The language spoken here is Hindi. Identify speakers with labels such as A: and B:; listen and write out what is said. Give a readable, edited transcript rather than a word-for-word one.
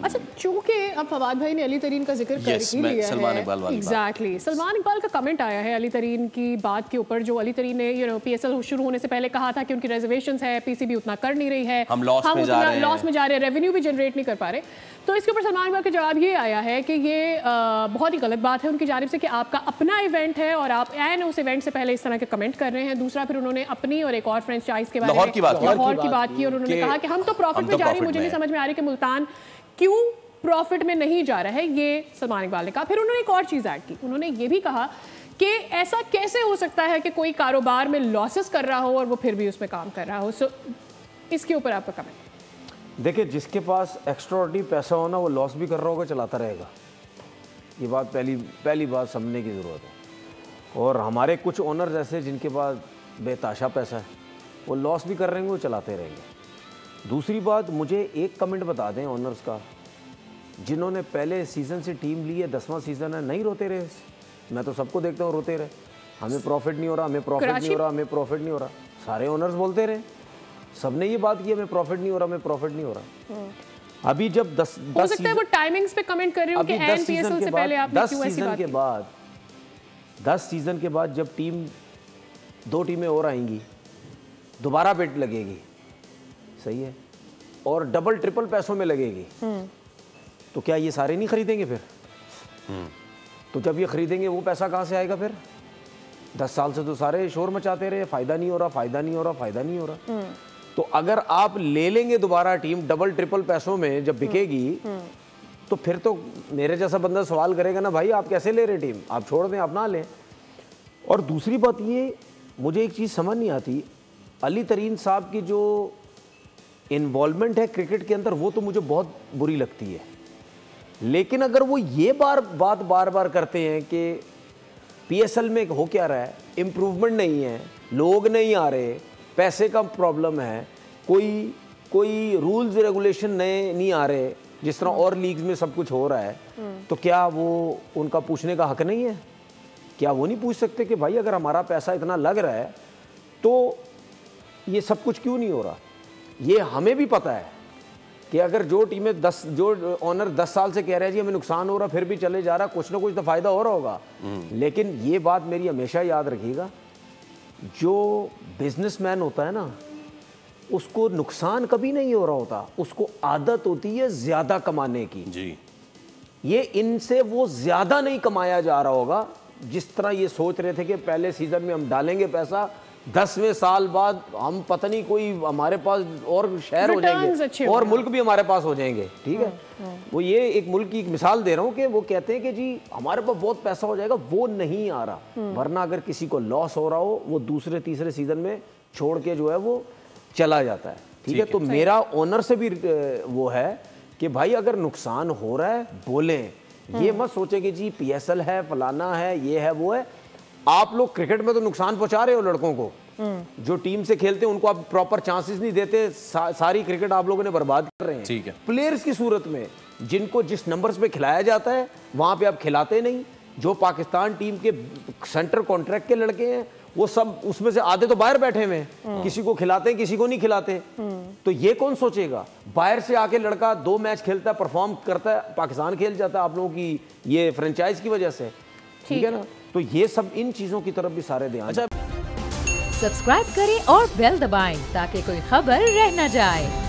A: अच्छा, चूंकि अब फवाद भाई ने अली तरीन का जिक्र कर ही लिया है, एग्जैक्टली सलमान इकबाल का कमेंट आया है अली तरीन की बात के ऊपर, जो अली तरीन ने पीएसएल शुरू होने से पहले कहा था कि उनकी रिजर्वेशंस है, पीसीबी उतना कर नहीं रही है,
B: हम लॉस में जा रहे हैं,
A: रेवेन्यू भी जनरेट नहीं कर पा रहे। तो इसके ऊपर सलमान इकबाल का जवाब ये आया है कि ये बहुत ही गलत बात है उनकी जानिब से कि आपका अपना इवेंट है और आप एन उस इवेंट से पहले इस तरह के कमेंट कर रहे हैं। दूसरा, फिर उन्होंने अपनी और एक और फ्रेंचाइज के बारे में लाहौर की बात की और उन्होंने कहा कि हम तो प्रॉफिट में जा रही है, मुझे नहीं समझ में आ रही कि मुल्तान क्यों प्रॉफिट में नहीं जा रहा है, ये सलमान इकबाल ने कहा। फिर उन्होंने एक और चीज़ ऐड की, उन्होंने ये भी कहा कि ऐसा कैसे हो सकता है कि कोई कारोबार में लॉसेस कर रहा हो और वो फिर भी उसमें काम कर रहा हो। सो इसके ऊपर आपका कमेंट।
C: देखिए, जिसके पास एक्स्ट्राऑर्डिनरी पैसा हो ना, वो लॉस भी कर रहा होगा, चलाता रहेगा। ये बात पहली बात समझने की ज़रूरत है। और हमारे कुछ ओनर्स ऐसे जिनके पास बेताशा पैसा है, वो लॉस भी कर रहेंगे, वो चलाते रहेंगे। दूसरी बात, मुझे एक कमेंट बता दें ओनर्स का, जिन्होंने पहले सीज़न से टीम ली है, 10वां सीज़न है, नहीं रोते रहे। मैं तो सबको देखता हूँ रोते रहे, हमें प्रॉफिट नहीं हो रहा, हमें प्रॉफिट नहीं हो रहा, हमें प्रॉफिट नहीं हो रहा। सारे ओनर्स बोलते रहे, सबने ये बात की, हमें प्रॉफिट नहीं हो रहा, हमें प्रॉफिट नहीं हो रहा। अभी जब 10
A: हो सकता है वो टाइमिंग्स पे कमेंट कर रहे हो कि एन पीएसएल से पहले आपने क्यों ऐसी बात की?
C: 10 सीज़न के बाद जब टीम 2 टीमें और आएंगी, दोबारा बिड लगेगी, सही है, और डबल ट्रिपल पैसों में लगेगी, तो क्या ये सारे नहीं खरीदेंगे फिर? तो जब ये खरीदेंगे, वो पैसा कहाँ से आएगा फिर? 10 साल से तो सारे शोर मचाते रहे, फायदा नहीं हो रहा, फायदा नहीं हो रहा, फायदा नहीं हो रहा। तो अगर आप ले लेंगे दोबारा टीम डबल ट्रिपल पैसों में जब बिकेगी, तो फिर तो मेरे जैसा बंदा सवाल करेगा ना, भाई आप कैसे ले रहे टीम, आप छोड़ दें, आप ना लें। और दूसरी बात ये, मुझे एक चीज़ समझ नहीं आती, अली तरीन साहब की जो इन्वॉल्वमेंट है क्रिकेट के अंदर, वो तो मुझे बहुत बुरी लगती है। लेकिन अगर वो ये बार बार करते हैं कि पीएसएल में हो क्या रहा है, इम्प्रूवमेंट नहीं है, लोग नहीं आ रहे, पैसे का प्रॉब्लम है, कोई रूल्स रेगुलेशन नए नहीं आ रहे, जिस तरह और लीग्स में सब कुछ हो रहा है, तो क्या वो उनका पूछने का हक नहीं है? क्या वो नहीं पूछ सकते कि भाई अगर हमारा पैसा इतना लग रहा है तो ये सब कुछ क्यों नहीं हो रहा? ये हमें भी पता है कि अगर जो टीमें जो ओनर 10 साल से कह रहे हैं जी हमें नुकसान हो रहा, फिर भी चले जा रहा, कुछ ना कुछ तो फ़ायदा हो रहा होगा। लेकिन ये बात मेरी हमेशा याद रखिएगा, जो बिजनेसमैन होता है ना, उसको नुकसान कभी नहीं हो रहा होता, उसको आदत होती है ज़्यादा कमाने की जी। ये इनसे वो ज़्यादा नहीं कमाया जा रहा होगा, जिस तरह ये सोच रहे थे कि पहले सीज़न में हम डालेंगे पैसा, 10वें साल बाद हम पता नहीं कोई हमारे पास और शहर हो जाएंगे और मुल्क भी हमारे पास हो जाएंगे, ठीक है। वो ये एक मुल्क की एक मिसाल दे रहा हूँ कि वो कहते हैं कि जी हमारे पास बहुत पैसा हो जाएगा, वो नहीं आ रहा। वरना अगर किसी को लॉस हो रहा हो, वो दूसरे तीसरे सीजन में छोड़ के जो है वो चला जाता है, ठीक है। तो मेरा ओनर से भी वो है कि भाई अगर नुकसान हो रहा है बोलें, ये मत सोचे कि जी पीएसएल है, फलाना है, ये है, वो है। आप लोग क्रिकेट में तो नुकसान पहुंचा रहे हो लड़कों को, जो टीम से खेलते हैं उनको आप प्रॉपर चांसेस नहीं देते, सारी क्रिकेट आप लोगों ने बर्बाद कर रहे हैं, ठीक है। प्लेयर्स की सूरत में जिनको जिस नंबर्स पे खिलाया जाता है वहां पे आप खिलाते नहीं। जो पाकिस्तान टीम के सेंटर कॉन्ट्रैक्ट के लड़के हैं वो सब, उसमें से आधे तो बाहर बैठे हुए हैं, किसी को खिलाते हैं, किसी को नहीं खिलाते। तो ये कौन सोचेगा? बाहर से आके लड़का 2 मैच खेलता है, परफॉर्म करता है, पाकिस्तान खेल जाता है आप लोगों की ये फ्रेंचाइज की वजह से, ठीक है ना। तो ये सब इन चीजों की तरफ भी सारे ध्यान।
D: सब्सक्राइब करें और बेल दबाएं ताकि कोई खबर रह न जाए।